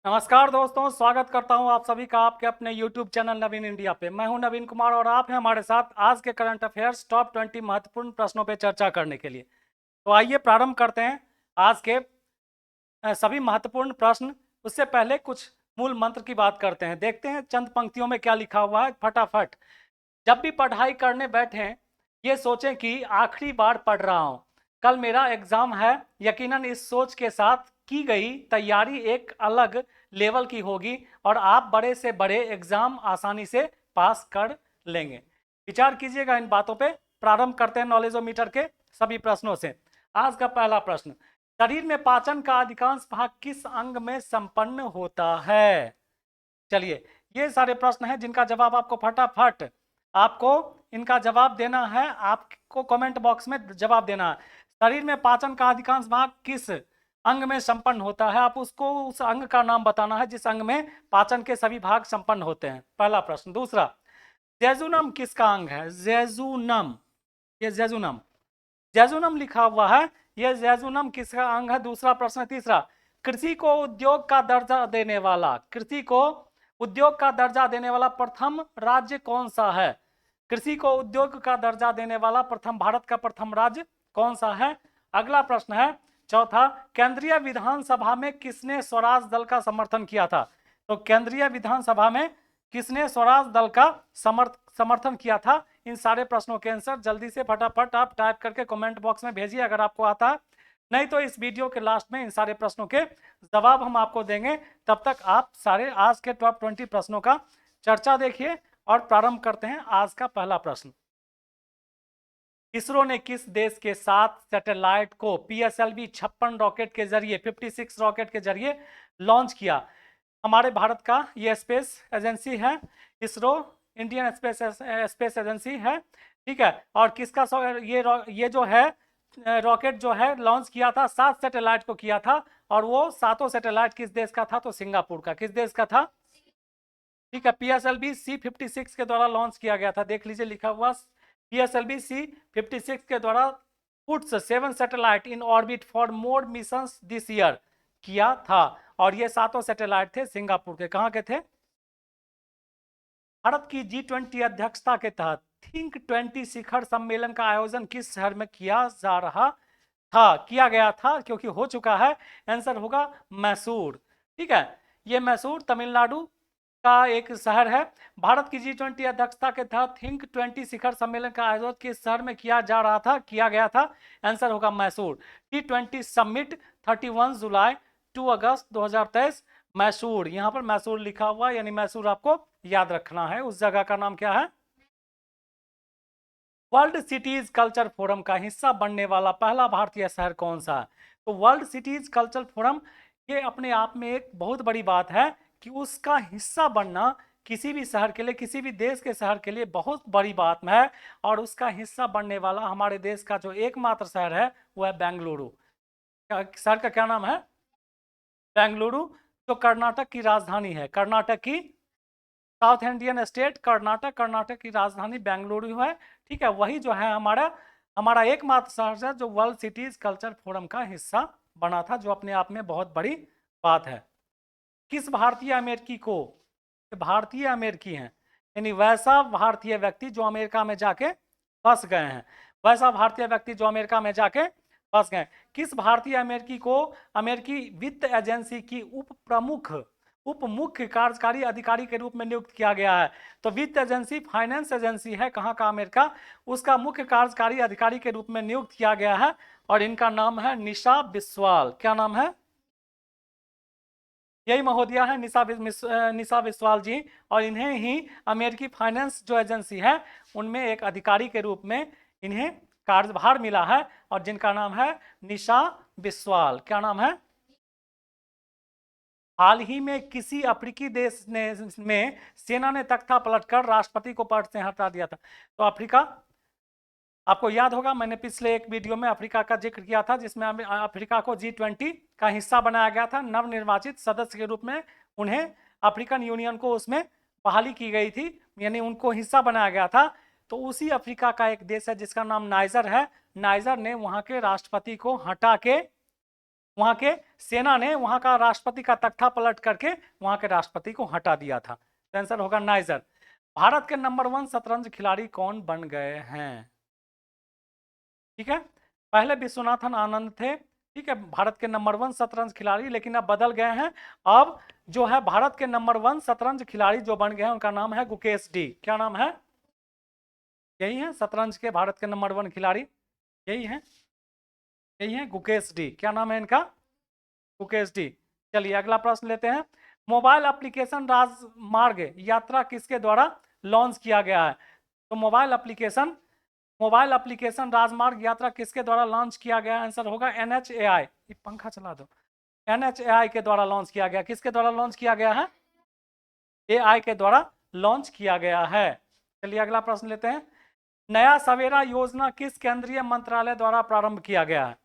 नमस्कार दोस्तों, स्वागत करता हूं आप सभी का आपके अपने YouTube चैनल नवीन इंडिया पे। मैं हूं नवीन कुमार और आप हैं हमारे साथ आज के करंट अफेयर्स टॉप 20 महत्वपूर्ण प्रश्नों पे चर्चा करने के लिए। तो आइए प्रारंभ करते हैं आज के सभी महत्वपूर्ण प्रश्न। उससे पहले कुछ मूल मंत्र की बात करते हैं। देखते हैं चंद पंक्तियों में क्या लिखा हुआ है फटाफट। जब भी पढ़ाई करने बैठें ये सोचें कि आखिरी बार पढ़ रहा हूं, कल मेरा एग्जाम है। यकीनन इस सोच के साथ की गई तैयारी एक अलग लेवल की होगी और आप बड़े से बड़े एग्जाम आसानी से पास कर लेंगे। विचार कीजिएगा इन बातों पे। प्रारंभ करते हैं नॉलेजोमीटर के सभी प्रश्नों से। आज का पहला प्रश्न, शरीर में पाचन का अधिकांश भाग किस अंग में संपन्न होता है? चलिए, ये सारे प्रश्न हैं जिनका जवाब आपको फटाफट आपको इनका जवाब देना है। आपको कमेंट बॉक्स में जवाब देना है। शरीर में पाचन का अधिकांश भाग किस अंग में संपन्न होता है? आप उसको उस अंग का नाम बताना है जिस अंग में पाचन के सभी भाग संपन्न होते हैं। पहला प्रश्न। दूसरा, जेजुनम किसका अंग है? जेजुनम, ये जेजुनम जेजुनम लिखा हुआ है, यह जेजुनम किसका अंग है? दूसरा प्रश्न। तीसरा, कृषि को उद्योग का दर्जा देने वाला कृषि को उद्योग का दर्जा देने वाला प्रथम राज्य कौन सा है? कृषि को उद्योग का दर्जा देने वाला भारत का प्रथम राज्य कौन सा है? अगला प्रश्न है चौथा, केंद्रीय विधानसभा में किसने स्वराज दल का समर्थन किया था? तो केंद्रीय विधानसभा में किसने स्वराज दल का समर्थन किया था? इन सारे प्रश्नों के आंसर जल्दी से फटाफट आप टाइप करके कमेंट बॉक्स में भेजिए अगर आपको आता है। नहीं तो इस वीडियो के लास्ट में इन सारे प्रश्नों के जवाब हम आपको देंगे। तब तक आप सारे आज के टॉप 20 प्रश्नों का चर्चा देखिए और प्रारंभ करते हैं आज का पहला प्रश्न। इसरो ने किस देश के साथ सैटेलाइट को PSLV 56 रॉकेट के जरिए 56 रॉकेट के जरिए लॉन्च किया? हमारे भारत का ये स्पेस एजेंसी है इसरो, इंडियन स्पेस एजेंसी है। ठीक है, और किसका ये जो है रॉकेट जो है लॉन्च किया था 7 सैटेलाइट को किया था और वो सातों सैटेलाइट किस देश का था? तो सिंगापुर का। किस देश का था? ठीक है, PSLV C56 के द्वारा लॉन्च किया गया था। देख लीजिए लिखा हुआ PSLV C56 के द्वारा puts 7 satellite in orbit for more missions this year किया था और ये सातों सैटेलाइट थे सिंगापुर के। कहां के थे? भारत की G20 अध्यक्षता के तहत थिंक 20 शिखर सम्मेलन का आयोजन किस शहर में किया गया था क्योंकि हो चुका है। आंसर होगा मैसूर। ठीक है, ये मैसूर तमिलनाडु का एक शहर है। भारत की G20 अध्यक्षता के तहत थिंक 20 शिखर सम्मेलन का आयोजन किस शहर में किया गया था? आंसर होगा मैसूर। T20 समिट 31 जुलाई 2 अगस्त 2023 मैसूर। यहां पर मैसूर लिखा हुआ यानी मैसूर आपको याद रखना है। उस जगह का नाम क्या है? वर्ल्ड सिटीज कल्चर फोरम का हिस्सा बनने वाला पहला भारतीय शहर कौन सा है? तो वर्ल्ड सिटीज कल्चर फोरम ये अपने आप में एक बहुत बड़ी बात है कि उसका हिस्सा बनना किसी भी शहर के लिए, किसी भी देश के शहर के लिए बहुत बड़ी बात है। और उसका हिस्सा बनने वाला हमारे देश का जो एकमात्र शहर है वो है बेंगलुरु। शहर का क्या नाम है? बेंगलुरु, जो कर्नाटक की राजधानी है। कर्नाटक की साउथ इंडियन स्टेट कर्नाटक की राजधानी बेंगलुरु है। ठीक है, वही जो है हमारा एकमात्र शहर है जो वर्ल्ड सिटीज कल्चर फोरम का हिस्सा बना था, जो अपने आप में बहुत बड़ी बात है। किस भारतीय अमेरिकी हैं, यानी वैसा भारतीय व्यक्ति जो अमेरिका में जाके फंस गए हैं, वैसा भारतीय व्यक्ति जो अमेरिका में जाके फंस गए। किस भारतीय अमेरिकी को अमेरिकी वित्त एजेंसी की उप मुख्य कार्यकारी अधिकारी के रूप में नियुक्त किया गया है? तो वित्त एजेंसी फाइनेंस एजेंसी है कहाँ का? अमेरिका। उसका मुख्य कार्यकारी अधिकारी के रूप में नियुक्त किया गया है और इनका नाम है निशा बिस्वाल। क्या नाम है? यही महोदया है निशा बिस्वाल जी। और इन्हें ही अमेरिकी फाइनेंस जो एजेंसी है उनमें एक अधिकारी के रूप में इन्हें कार्यभार मिला है और जिनका नाम है निशा बिस्वाल। क्या नाम है? हाल ही में किसी अफ्रीकी देश में सेना ने तख्ता पलटकर राष्ट्रपति को पद से हटा दिया था? तो अफ्रीका, आपको याद होगा मैंने पिछले एक वीडियो में अफ्रीका का जिक्र किया था जिसमें अफ्रीका को G20 का हिस्सा बनाया गया था। नवनिर्वाचित सदस्य के रूप में उन्हें अफ्रीकन यूनियन को उसमें बहाली की गई थी, यानी उनको हिस्सा बनाया गया था। तो उसी अफ्रीका का एक देश है जिसका नाम नाइजर है। नाइजर ने वहां के राष्ट्रपति को हटा के वहां के सेना ने वहां का राष्ट्रपति का तख्ता पलट करके वहां के राष्ट्रपति को हटा दिया था। तो आंसर होगा नाइजर। भारत के नंबर 1 शतरंज खिलाड़ी कौन बन गए हैं? ठीक है, पहले विश्वनाथन आनंद थे, ठीक है, भारत के नंबर 1 शतरंज खिलाड़ी, लेकिन अब बदल गए हैं। अब जो है भारत के नंबर 1 शतरंज खिलाड़ी जो बन गए हैं उनका नाम है गुकेश डी। क्या नाम है? यही है शतरंज के भारत के नंबर 1 खिलाड़ी, यही है, यही है गुकेश डी। क्या नाम है इनका? गुकेश डी। चलिए अगला प्रश्न लेते हैं। मोबाइल एप्लीकेशन राजमार्ग यात्रा किसके द्वारा लॉन्च किया गया है? तो मोबाइल एप्लीकेशन राजमार्ग यात्रा किसके द्वारा लॉन्च किया गया? आंसर होगा NHAI। ये पंखा चला दो। NHAI के द्वारा लॉन्च किया गया। किसके द्वारा लॉन्च किया गया है? AI के द्वारा लॉन्च किया गया है। चलिए अगला प्रश्न लेते हैं। नया सवेरा योजना किस केंद्रीय मंत्रालय द्वारा प्रारंभ किया गया है?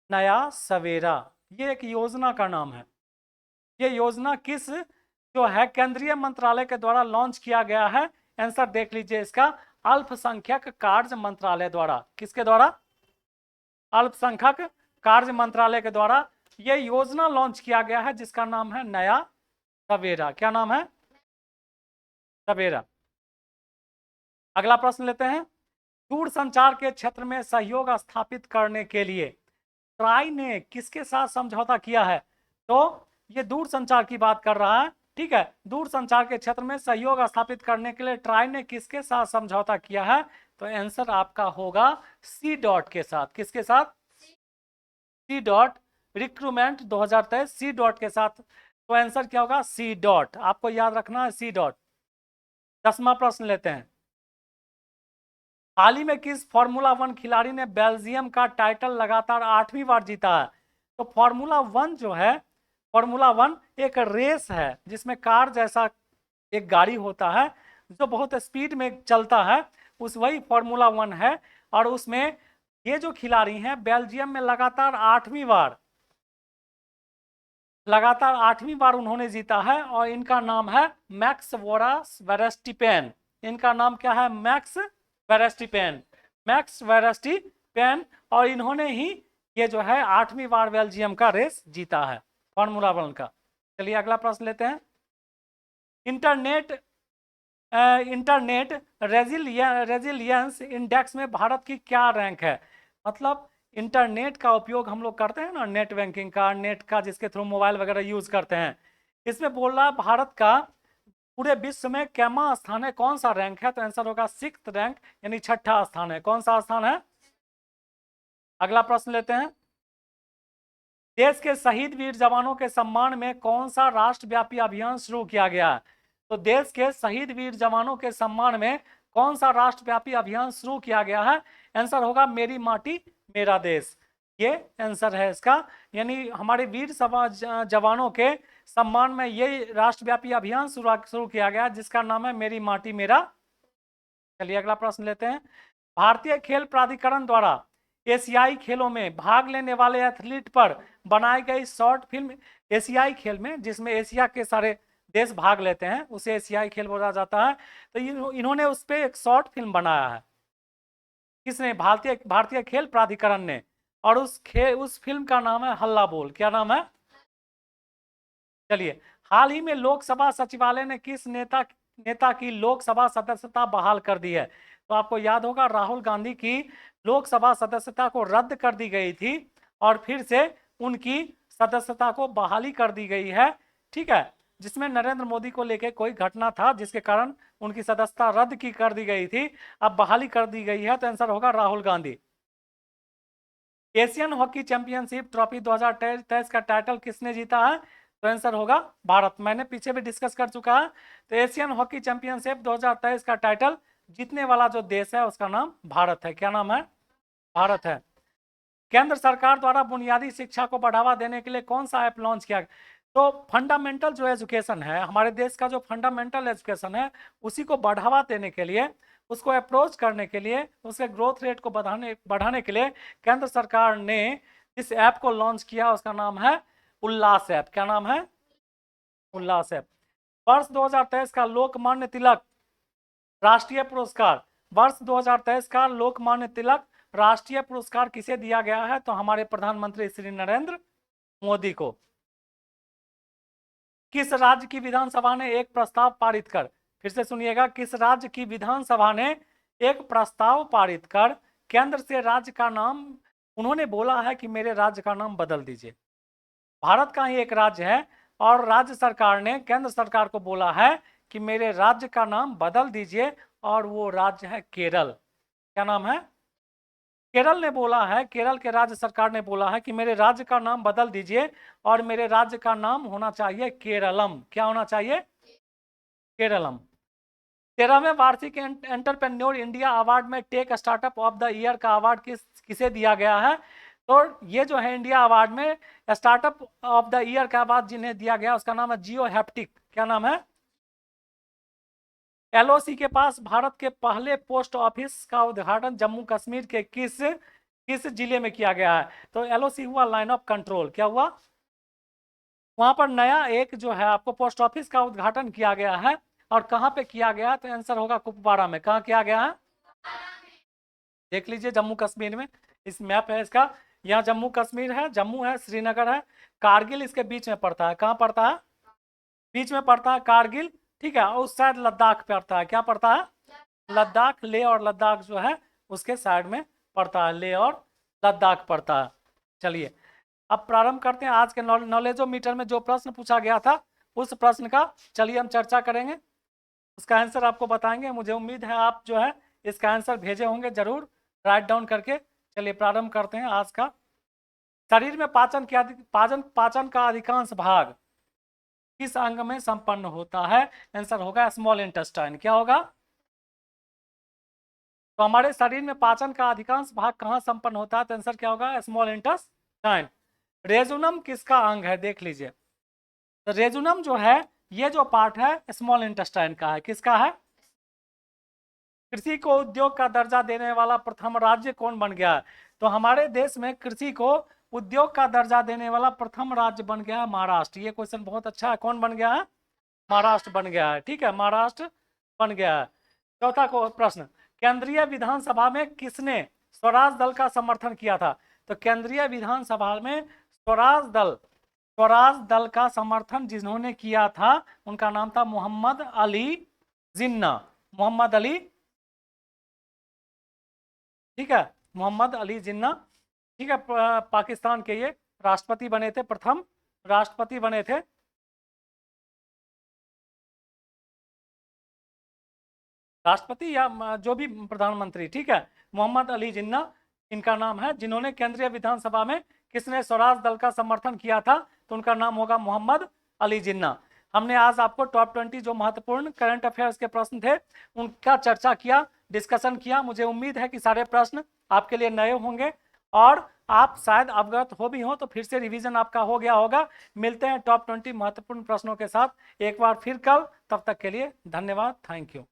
नया सवेरा ये एक योजना का नाम है। ये योजना किस जो है केंद्रीय मंत्रालय के द्वारा लॉन्च किया गया है? आंसर देख लीजिए इसका, अल्पसंख्यक कार्य मंत्रालय द्वारा। किसके द्वारा? अल्पसंख्यक कार्य मंत्रालय के द्वारा यह योजना लॉन्च किया गया है जिसका नाम है नया सवेरा। क्या नाम है? सवेरा। अगला प्रश्न लेते हैं। दूरसंचार के क्षेत्र में सहयोग स्थापित करने के लिए ट्राई ने किसके साथ समझौता किया है? तो ये दूरसंचार की बात कर रहा है, ठीक है। दूरसंचार के क्षेत्र में सहयोग स्थापित करने के लिए ट्राई ने किसके साथ समझौता किया है? तो आंसर आपका होगा सी डॉट के साथ। किसके साथ? C dot, recruitment 2023 C dot के साथ। तो आंसर क्या होगा? C dot. आपको याद रखना है सी डॉट। 10वां प्रश्न लेते हैं। हाल ही में किस फॉर्मूला 1 खिलाड़ी ने बेल्जियम का टाइटल लगातार 8वीं बार जीता है? तो फॉर्मूला 1 जो है, फॉर्मूला 1 एक रेस है जिसमें कार जैसा एक गाड़ी होता है जो बहुत स्पीड में चलता है, उस वही फॉर्मूला 1 है। और उसमें ये जो खिलाड़ी हैं बेल्जियम में लगातार 8वीं बार उन्होंने जीता है और इनका नाम है मैक्स वेरस्टैपेन। इनका नाम क्या है? Max Verstappen. Max Verstappen. और इन्होंने ही ये जो है 8वीं बार बेल्जियम का रेस जीता है फॉर्मूला 1 का। चलिए अगला प्रश्न लेते हैं। इंटरनेट रेजिलियंस इंडेक्स में भारत की क्या रैंक है? मतलब इंटरनेट का उपयोग हम लोग करते हैं ना, नेट बैंकिंग का, नेट का जिसके थ्रू मोबाइल वगैरह यूज करते हैं, इसमें बोल रहा है भारत का पूरे विश्व में कैमा स्थान है, कौन सा रैंक है? तो आंसर होगा 6th रैंक, यानी 6ठा स्थान है। कौन सा स्थान है? अगला प्रश्न लेते हैं। देश के शहीद वीर जवानों के सम्मान में कौन सा राष्ट्रव्यापी अभियान शुरू किया गया है? तो देश के शहीद वीर जवानों के सम्मान में कौन सा राष्ट्रव्यापी अभियान शुरू किया गया है? आंसर होगा मेरी माटी मेरा देश। ये आंसर है इसका, यानी हमारे वीर जवानों के सम्मान में ये राष्ट्रव्यापी अभियान शुरू किया गया जिसका नाम है मेरी माटी मेरा। चलिए अगला प्रश्न लेते हैं। भारतीय खेल प्राधिकरण द्वारा एशियाई खेलों में भाग लेने वाले एथलीट पर बनाई गई शॉर्ट फिल्म, एशियाई खेल में जिसमें एशिया के सारे देश भाग लेते हैं उसे एशियाई खेल बोला जाता है। तो इन्होंने उस पर एक शॉर्ट फिल्म बनाया है। किसने? भारतीय खेल प्राधिकरण ने। और उस फिल्म का नाम है हल्ला बोल। क्या नाम है? चलिए, हाल ही में लोकसभा सचिवालय ने किस नेता की लोकसभा सदस्यता बहाल कर दी है? तो आपको याद होगा राहुल गांधी की लोकसभा सदस्यता को रद्द कर दी गई थी और फिर से उनकी सदस्यता को बहाली कर दी गई है, ठीक है, जिसमें नरेंद्र मोदी को लेकर कोई घटना था जिसके कारण उनकी सदस्यता रद्द कर दी गई थी, अब बहाली कर दी गई है। तो आंसर होगा Rahul Gandhi. Asian hockey championship trophy 2023 का टाइटल किसने जीता है? तो आंसर होगा भारत। मैंने पीछे भी डिस्कस कर चुका है। तो एशियन हॉकी चैंपियनशिप 2023 का टाइटल जीतने वाला जो देश है उसका नाम भारत है। क्या नाम है? भारत है। केंद्र सरकार द्वारा बुनियादी शिक्षा को बढ़ावा देने के लिए कौन सा ऐप लॉन्च किया? तो फंडामेंटल जो एजुकेशन है, हमारे देश का जो फंडामेंटल एजुकेशन है उसी को बढ़ावा देने के लिए, उसको अप्रोच करने के लिए, उसके ग्रोथ रेट को बढ़ाने के लिए केंद्र सरकार ने इस ऐप को लॉन्च किया, उसका नाम है उल्लास ऐप। क्या नाम है? उल्लास ऐप। वर्ष 2023 का लोकमान्य तिलक राष्ट्रीय पुरस्कार, वर्ष 2023 का लोकमान्य तिलक राष्ट्रीय पुरस्कार किसे दिया गया है? तो हमारे प्रधानमंत्री श्री नरेंद्र मोदी को। किस राज्य की विधानसभा ने एक प्रस्ताव पारित कर, फिर से सुनिएगा, किस राज्य की विधानसभा ने एक प्रस्ताव पारित कर केंद्र से राज्य का नाम, उन्होंने बोला है कि मेरे राज्य का नाम बदल दीजिए। भारत का ही एक राज्य है और राज्य सरकार ने केंद्र सरकार को बोला है कि मेरे राज्य का नाम बदल दीजिए, और वो राज्य है केरल। क्या नाम है? केरल ने बोला है, केरल के राज्य सरकार ने बोला है कि मेरे राज्य का नाम बदल दीजिए और मेरे राज्य का नाम होना चाहिए केरलम। क्या होना चाहिए? केरलम। 13वें वार्षिक एंटरप्रेन्योर इंडिया अवार्ड में tech startup of the year का अवार्ड किसे दिया गया है? तो ये जो है इंडिया अवार्ड में स्टार्टअप ऑफ द ईयर का अवार्ड जिन्हें दिया गया उसका नाम है जियो हैप्टिक। क्या नाम है? एलओसी के पास भारत के पहले पोस्ट ऑफिस का उद्घाटन जम्मू कश्मीर के किस किस जिले में किया गया है? तो एलओसी हुआ लाइन ऑफ कंट्रोल। क्या हुआ? वहां पर नया एक जो है आपको पोस्ट ऑफिस का उद्घाटन किया गया है, और कहां पे किया गया? तो आंसर होगा कुपवाड़ा में। कहां किया गया है? देख लीजिए जम्मू कश्मीर में, इस मैप है इसका, यहाँ जम्मू कश्मीर है, जम्मू है, श्रीनगर है, कारगिल इसके बीच में पड़ता है। कहाँ पड़ता है? बीच में पड़ता है कारगिल, ठीक है। और उस साइड लद्दाख पड़ता है। क्या पड़ता है? लद्दाख, ले और लद्दाख जो है उसके साइड में पड़ता है, ले और लद्दाख पड़ता है। चलिए अब प्रारंभ करते हैं आज के नॉलेजोमीटर में जो प्रश्न पूछा गया था उस प्रश्न का चलिए हम चर्चा करेंगे, उसका आंसर आपको बताएंगे। मुझे उम्मीद है आप जो है इसका आंसर भेजे होंगे जरूर राइट डाउन करके। चलिए प्रारंभ करते हैं आज का। शरीर में पाचन का अधिकांश भाग किस अंग में संपन्न होता है? आंसर होगा स्मॉल इंटेस्टाइन। क्या होगा? तो हमारे शरीर में पाचन का अधिकांश भाग कहाँ संपन्न होता है? तो आंसर क्या होगा? Small intestine. रेजुनम किसका अंग है? देख लीजिए, तो रेजुनम जो है ये जो पार्ट है स्मॉल इंटेस्टाइन का है। किसका है? कृषि को उद्योग का दर्जा देने वाला प्रथम राज्य कौन बन गया है? तो हमारे देश में कृषि को उद्योग का दर्जा देने वाला प्रथम राज्य बन गया है महाराष्ट्र। ये क्वेश्चन बहुत अच्छा है। कौन बन गया है? महाराष्ट्र बन गया है, ठीक है, महाराष्ट्र बन गया है। चौथा को प्रश्न, केंद्रीय विधानसभा में किसने स्वराज दल का समर्थन किया था? तो केंद्रीय विधानसभा में स्वराज दल का समर्थन जिन्होंने किया था उनका नाम था मोहम्मद अली जिन्ना। मोहम्मद अली, ठीक है, मोहम्मद अली जिन्ना, ठीक है। पाकिस्तान के ये राष्ट्रपति बने थे, प्रथम राष्ट्रपति बने थे। राष्ट्रपति या जो भी प्रधानमंत्री, ठीक है, मोहम्मद अली जिन्ना इनका नाम है। जिन्होंने केंद्रीय विधानसभा में किसने स्वराज दल का समर्थन किया था? तो उनका नाम होगा मोहम्मद अली जिन्ना। हमने आज आपको टॉप 20 जो महत्वपूर्ण करंट अफेयर्स के प्रश्न थे उनका चर्चा किया, डिस्कशन किया। मुझे उम्मीद है कि सारे प्रश्न आपके लिए नए होंगे और आप शायद अवगत हो भी हो, तो फिर से रिवीजन आपका हो गया होगा। मिलते हैं टॉप 20 महत्वपूर्ण प्रश्नों के साथ एक बार फिर कल। तब तक के लिए धन्यवाद, थैंक यू।